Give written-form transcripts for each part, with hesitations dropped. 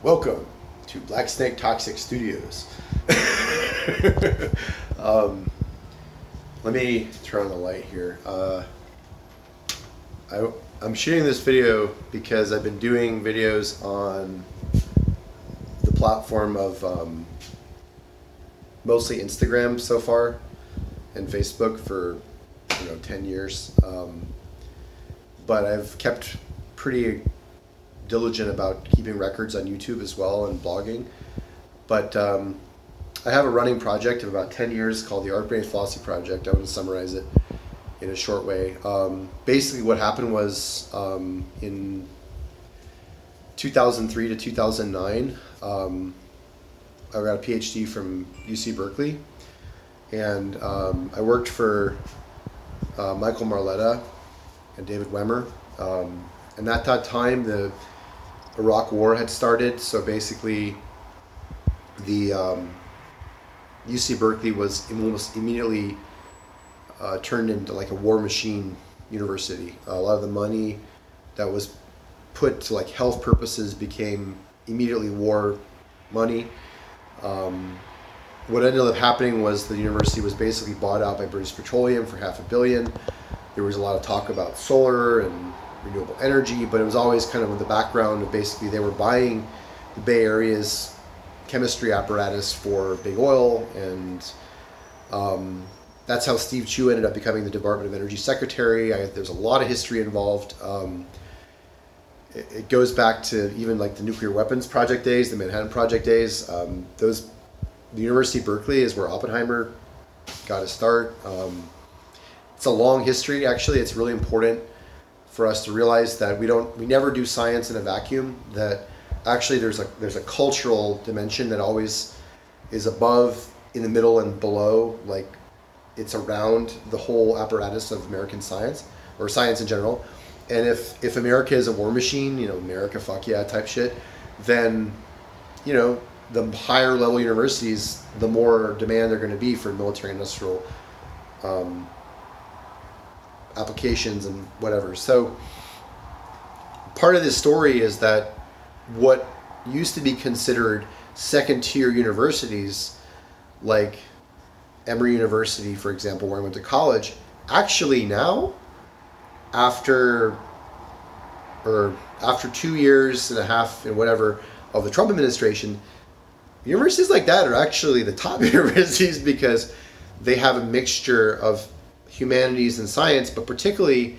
Welcome to Black Snake Toxic Studios. Let me turn on the light here. I'm shooting this video because I've been doing videos on the platform of mostly Instagram so far and Facebook for 10 years. But I've kept pretty diligent about keeping records on YouTube as well and blogging. But I have a running project of about 10 years called the Art Brain Philosophy Project. I want to summarize it in a short way. Basically what happened was in 2003 to 2009, I got a PhD from UC Berkeley, and I worked for Michael Marletta and David Wemmer. And at that time, the Iraq War had started, so basically the UC Berkeley was almost immediately turned into like a war machine university. A lot of the money that was put to like health purposes became immediately war money. What ended up happening was the university was basically bought out by British Petroleum for $500 million. There was a lot of talk about solar and renewable energy, but it was always kind of in the background of basically they were buying the Bay Area's chemistry apparatus for big oil, and that's how Steve Chu ended up becoming the Department of Energy Secretary. There's a lot of history involved. It goes back to even like the nuclear weapons project days, the Manhattan Project days. The University of Berkeley is where Oppenheimer got his start. It's a long history, actually. It's really important for us to realize that we never do science in a vacuum, that actually there's a cultural dimension that always is above, in the middle, and below. Like, it's around the whole apparatus of American science, or science in general. And if America is a war machine, America fuck yeah type shit, then the higher level universities, the more demand they're going to be for military industrial applications and whatever. So part of this story is that what used to be considered second tier universities, like Emory University, for example, where I went to college, actually now, after 2 years and a half and whatever of the Trump administration, universities like that are actually the top universities because they have a mixture of humanities and science, but particularly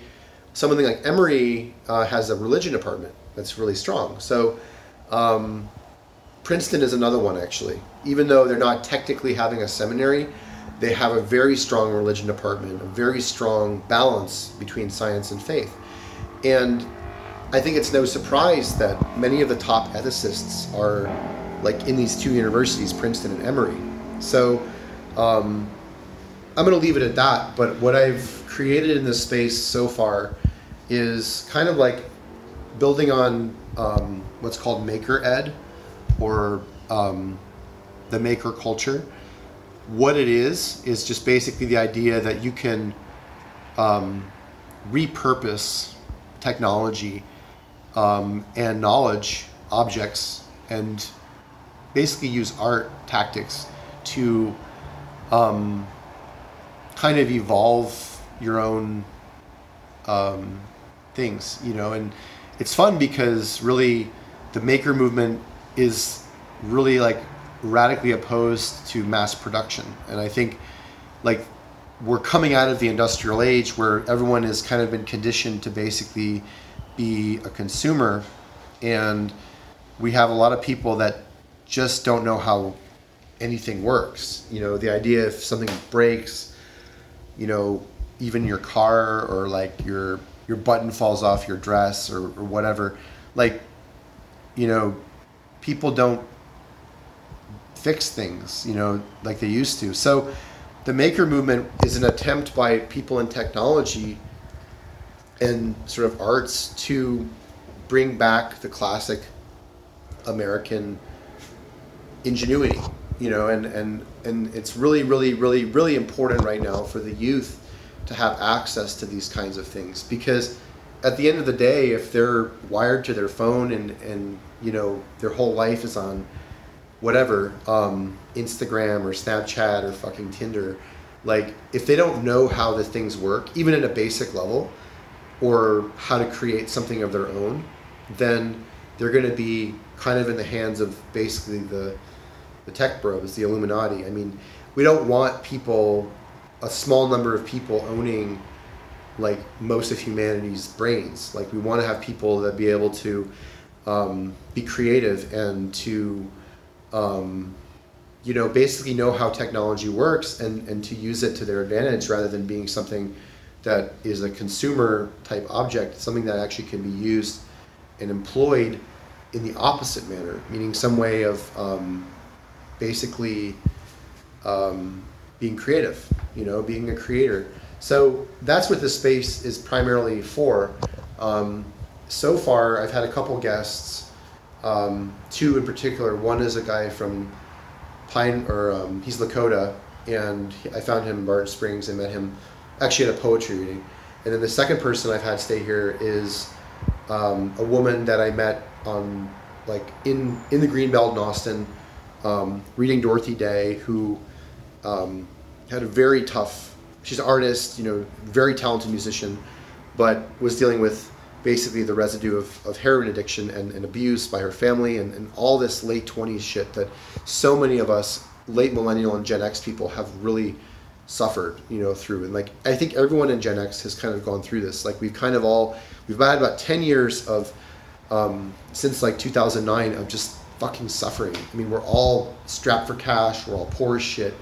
something like Emory has a religion department that's really strong. So Princeton is another one, actually. Even though they're not technically having a seminary, they have a very strong religion department, a very strong balance between science and faith. And I think it's no surprise that many of the top ethicists are like in these two universities, Princeton and Emory. So I'm going to leave it at that, but what I've created in this space so far is kind of like building on what's called maker ed, or the maker culture. What it is just basically the idea that you can repurpose technology and knowledge objects and basically use art tactics to kind of evolve your own things, and it's fun because really the maker movement is really like radically opposed to mass production. And I think like we're coming out of the industrial age where everyone has kind of been conditioned to basically be a consumer, and we have a lot of people that just don't know how anything works. The idea if something breaks, even your car, or like your button falls off your dress or whatever, like, people don't fix things, like they used to. So the maker movement is an attempt by people in technology and sort of arts to bring back the classic American ingenuity, and it's really, really, really, really important right now for the youth to have access to these kinds of things, because at the end of the day, if they're wired to their phone and you know, their whole life is on whatever, Instagram or Snapchat or fucking Tinder, like if they don't know how the things work, even at a basic level, or how to create something of their own, then they're going to be kind of in the hands of basically the tech bros, the Illuminati. I mean, we don't want people, a small number of people owning like most of humanity's brains. Like we want to have people that be able to be creative and to you know, basically know how technology works and to use it to their advantage rather than being something that is a consumer type object, something that actually can be used and employed in the opposite manner, meaning some way of basically being creative, you know, being a creator. So that's what this space is primarily for. So far, I've had a couple guests, two in particular. One is a guy from he's Lakota, and I found him in Barton Springs and met him actually at a poetry reading. And then the second person I've had stay here is a woman that I met on like in the Greenbelt in Austin, reading Dorothy Day, who had a very tough, she's an artist, you know, very talented musician, but was dealing with basically the residue of heroin addiction and abuse by her family and all this late 20s shit that so many of us late millennial and Gen X people have really suffered, you know, through. And like, I think everyone in Gen X has kind of gone through this. Like we've had about 10 years of, since like 2009 of just fucking suffering. I mean, we're all strapped for cash, we're all poor as shit.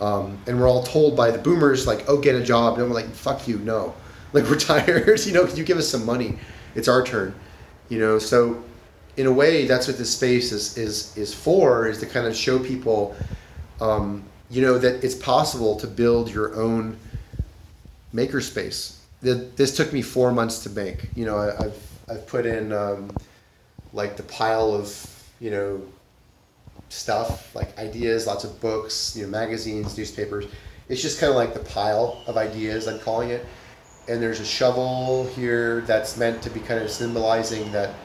And we're all told by the boomers, like, oh, get a job. And we're like, fuck you, no. Like, we're tired, you know, could you give us some money? It's our turn, you know? So in a way, that's what this space is for, is to kind of show people, you know, that it's possible to build your own makerspace. This took me 4 months to make. You know, I've put in, like, the pile of, you know, stuff, like ideas, lots of books, you know, magazines, newspapers. It's just kind of like the pile of ideas, I'm calling it. And there's a shovel here that's meant to be kind of symbolizing that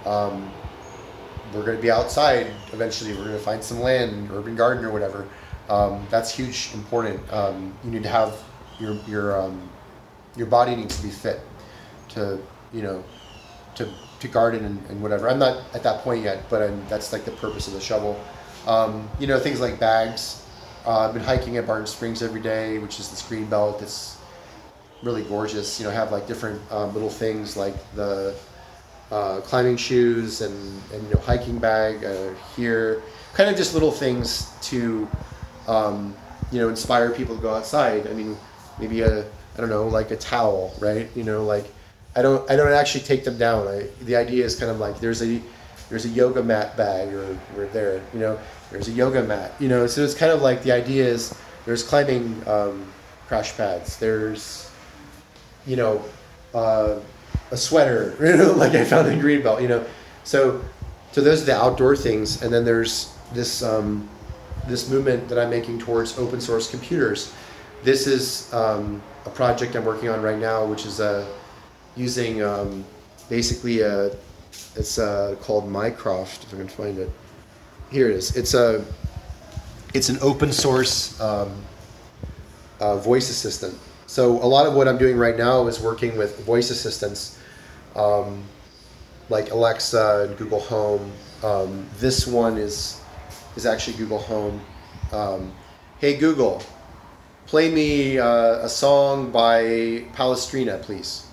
we're going to be outside eventually. We're going to find some land, urban garden or whatever. That's huge, important. You need to have your body needs to be fit to, you know, to garden and whatever. I'm not at that point yet, but that's like the purpose of the shovel. You know, things like bags. I've been hiking at Barton Springs every day, which is this green belt. It's really gorgeous. You know, have like different little things like the climbing shoes and you know, hiking bag here. Kind of just little things to you know, inspire people to go outside. I mean, maybe I don't know, like a towel, right? You know, like I don't actually take them down. The idea is kind of like there's a yoga mat bag or there, you know, there's a yoga mat, you know, so it's kind of like the idea is there's climbing crash pads, there's, you know, a sweater, you know, like I found in Greenbelt, you know, so those are the outdoor things. And then there's this this movement that I'm making towards open source computers. This is a project I'm working on right now, which is using basically it's called Mycroft, if I can find it. Here it is. It's an open source voice assistant. So a lot of what I'm doing right now is working with voice assistants, like Alexa and Google Home. This one is actually Google Home. Hey Google, play me a song by Palestrina, please.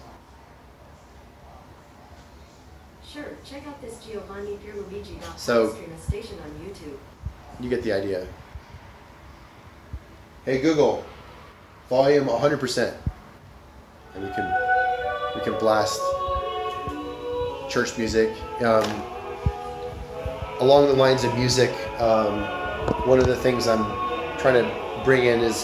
Sure, check out this Giovanni Pierluigi So, Palestrina station on YouTube. You get the idea. Hey Google, volume 100%, and we can blast church music. Along the lines of music, one of the things I'm trying to bring in is,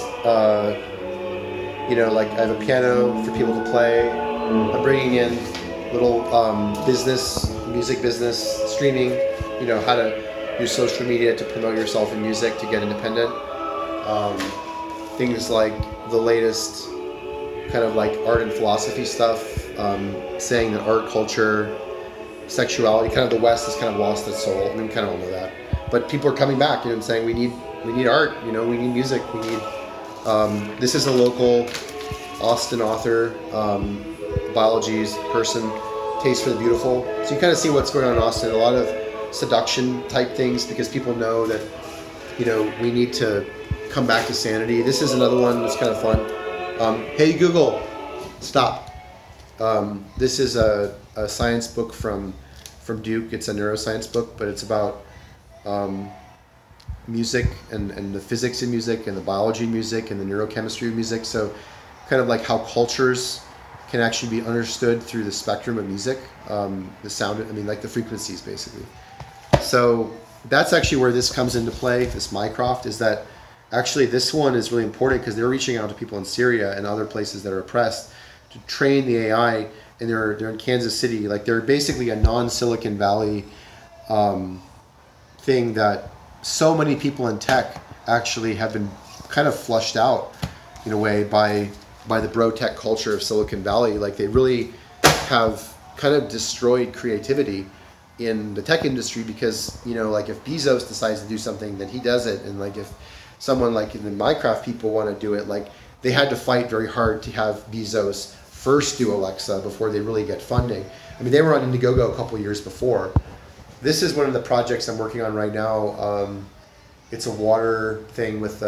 you know, like I have a piano for people to play. I'm bringing in little music business, streaming, you know, how to use social media to promote yourself in music to get independent. Things like the latest kind of like art and philosophy stuff, saying that art, culture, sexuality, kind of the West has kind of lost its soul. I mean, we kind of all know that, but people are coming back, and saying we need art. We need music. We need. This is a local Austin author, biology's person, taste for the beautiful. So you kind of see what's going on in Austin. A lot of seduction type things because people know that we need to come back to sanity. This is another one that's kind of fun. Hey Google, stop. This is a science book from Duke. It's a neuroscience book, but it's about music and the physics in music and the biology in music and the neurochemistry of music. So kind of like how cultures can actually be understood through the spectrum of music, the sound, like the frequencies basically. So that's actually where this comes into play, this Mycroft, is that actually this one is really important because they're reaching out to people in Syria and other places that are oppressed to train the AI, and they're in Kansas City. Like they're basically a non-Silicon Valley thing that so many people in tech actually have been kind of flushed out in a way by the bro tech culture of Silicon Valley. Like they really have kind of destroyed creativity in the tech industry because, like if Bezos decides to do something, then he does it. And like if someone like in the Minecraft people want to do it, like they had to fight very hard to have Bezos first do Alexa before they really get funding. They were on Indiegogo a couple years before. This is one of the projects I'm working on right now. It's a water thing with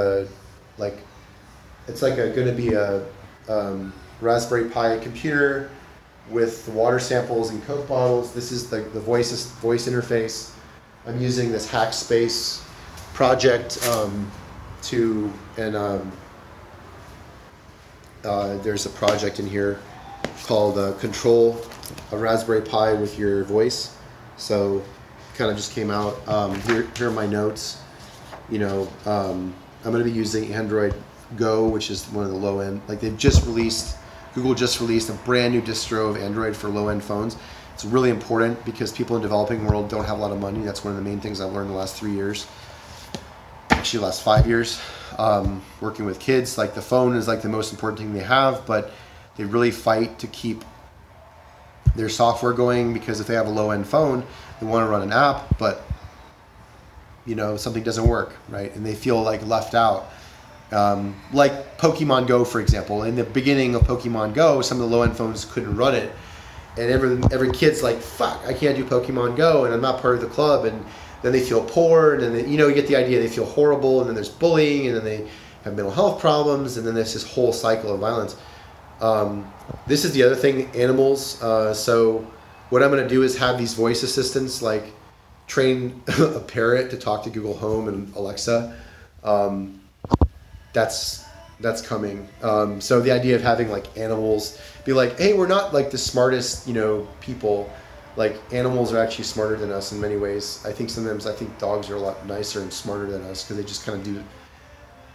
it's like going to be a Raspberry Pi computer with water samples and Coke bottles. This is the voice interface. I'm using this Hackspace project there's a project in here called Control a Raspberry Pi with your voice. So kind of just came out. Here are my notes. I'm going to be using Android Go, which is one of the low end. Like Google just released a brand new distro of Android for low end phones. It's really important because people in the developing world don't have a lot of money. That's one of the main things I've learned the last 3 years. Actually, the last 5 years, working with kids. Like the phone is like the most important thing they have, but they really fight to keep their software going because if they have a low end phone, they want to run an app, but something doesn't work, right? And they feel like left out. Like Pokemon Go, for example. In the beginning of Pokemon Go, some of the low-end phones couldn't run it. And every kid's like, fuck, I can't do Pokemon Go, and I'm not part of the club. And then they feel poor, and then you get the idea. They feel horrible, and then there's bullying, and then they have mental health problems, and then there's this whole cycle of violence. This is the other thing, animals. So what I'm going to do is have these voice assistants, like train a parrot to talk to Google Home and Alexa. That's coming. So the idea of having like animals be like, hey, we're not like the smartest, people. Like animals are actually smarter than us in many ways. I think dogs are a lot nicer and smarter than us because they just kind of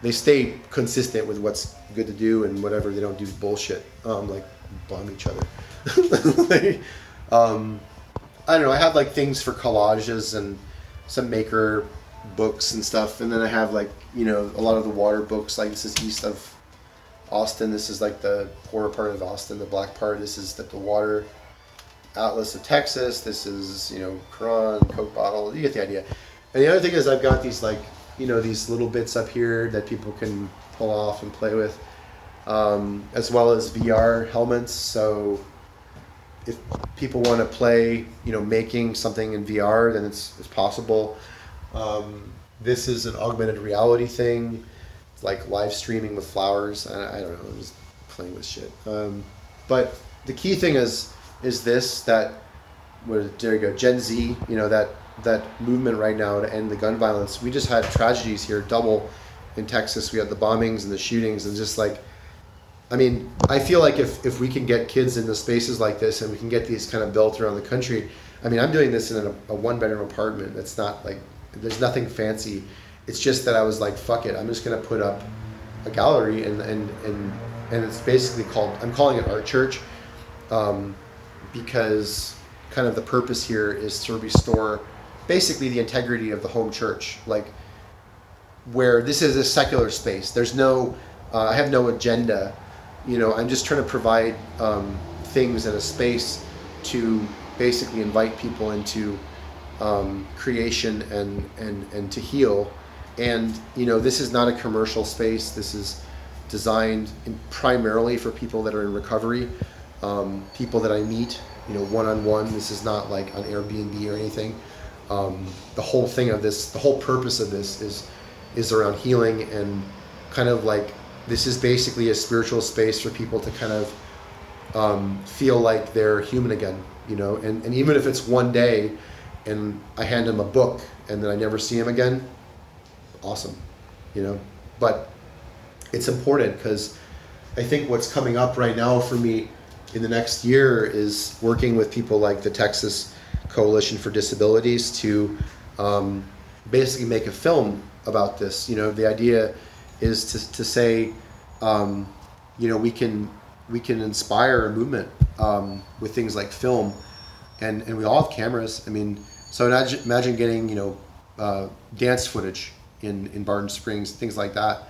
they stay consistent with what's good to do and whatever. They don't do bullshit, like bomb each other. I don't know. I have like things for collages and some maker books and stuff, and then I have like a lot of the water books. Like this is east of Austin. This is like the poorer part of Austin, the black part. This is the water atlas of Texas. This is Quran, Coke bottle. You get the idea. And the other thing is I've got these like these little bits up here that people can pull off and play with, as well as VR helmets. So if people want to play making something in VR, then it's possible. This is an augmented reality thing. It's like live streaming with flowers. I don't know. I'm just playing with shit. But the key thing is this, that there you go, Gen Z, that movement right now to end the gun violence. We just had tragedies here, double in Texas. We had the bombings and the shootings, and just like, I feel like if we can get kids into spaces like this and we can get these kind of built around the country. I'm doing this in a one-bedroom apartment. It's not like, there's nothing fancy. It's just that I was like, fuck it. I'm just going to put up a gallery and it's basically I'm calling it ArtChurch, because kind of the purpose here is to restore basically the integrity of the home church. Like where this is a secular space. There's no, I have no agenda I'm just trying to provide things and a space to basically invite people into creation and to heal. And this is not a commercial space. This is designed primarily for people that are in recovery, people that I meet, one-on-one. This is not like on Airbnb or anything. The whole thing of this, the whole purpose of this is around healing, and kind of like, this is basically a spiritual space for people to kind of feel like they're human again, and even if it's one day and I hand them a book and then I never see him again, awesome, but it's important, because I think what's coming up right now for me in the next year is working with people like the Texas Coalition for Disabilities to basically make a film about this. The idea is to say, we can inspire a movement with things like film, and we all have cameras. So imagine getting dance footage in Barton Springs, things like that.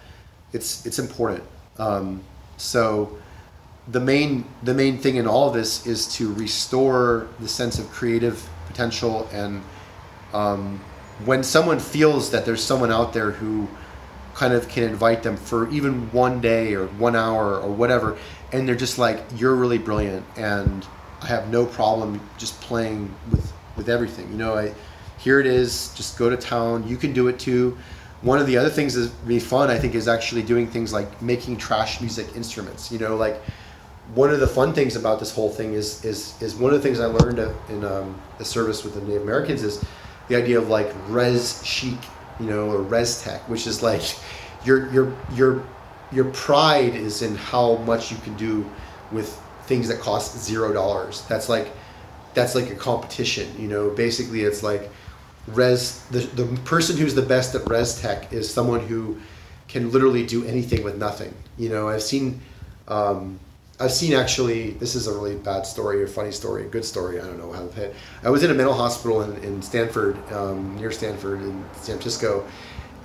It's important. So the main thing in all of this is to restore the sense of creative potential, and when someone feels that there's someone out there who kind of can invite them for even one day or 1 hour or whatever, and they're just like, you're really brilliant and I have no problem just playing with everything. Here it is, just go to town, you can do it too. One of the other things that'd be fun, I think, is actually doing things like making trash music instruments. Like, one of the fun things about this whole thing is one of the things I learned in the service with the Native Americans is the idea of like res chic, or res tech, which is like your pride is in how much you can do with things that cost $0. That's like a competition. Basically it's like the person who's the best at res tech is someone who can literally do anything with nothing. I've seen actually, this is a really bad story, a funny story, a good story, I don't know how to put it. I was in a mental hospital in Stanford, near Stanford in San Francisco,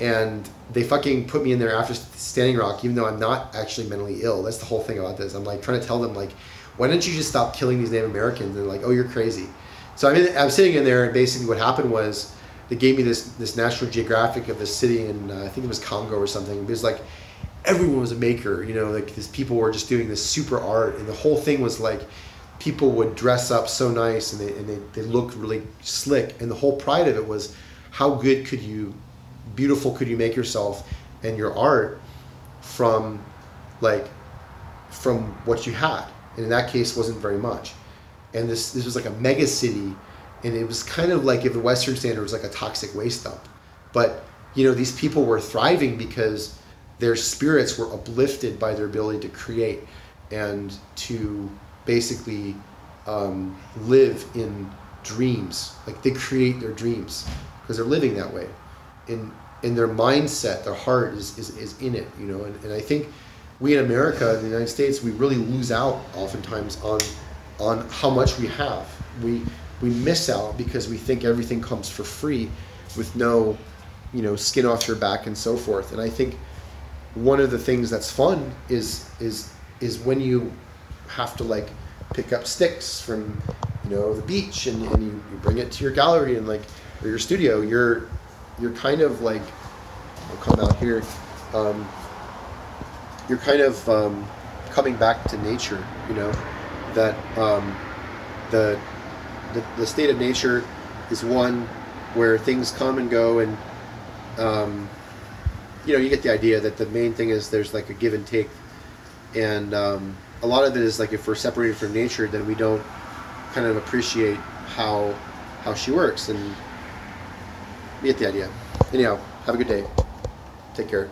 and they fucking put me in there after Standing Rock, even though I'm not actually mentally ill. That's the whole thing about this. I'm like trying to tell them, like, why don't you just stop killing these Native Americans? And they're like, oh, you're crazy. So I'm sitting in there, and basically what happened was they gave me this National Geographic of this city in, I think it was Congo or something. It was like, everyone was a maker, like these people were just doing this super art, and the whole thing was like, people would dress up so nice, and they looked really slick, and the whole pride of it was, how beautiful could you make yourself and your art from what you had, and in that case wasn't very much. And this was like a mega city, and it was kind of like if the Western standard was like a toxic waste dump, but these people were thriving because their spirits were uplifted by their ability to create and to basically live in dreams. Like, they create their dreams because they're living that way. In their mindset, their heart is in it, and I think we in America, in the United States, we really lose out oftentimes on how much we have. We miss out because we think everything comes for free with no, skin off your back and so forth. And I think one of the things that's fun is when you have to like pick up sticks from the beach and you bring it to your gallery and like, or your studio. You're kind of like, I'll come out here. You're kind of coming back to nature. That the state of nature is one where things come and go, and you get the idea that the main thing is there's like a give and take, and a lot of it is like, if we're separated from nature, then we don't kind of appreciate how she works, and you get the idea. Anyhow, have a good day. Take care.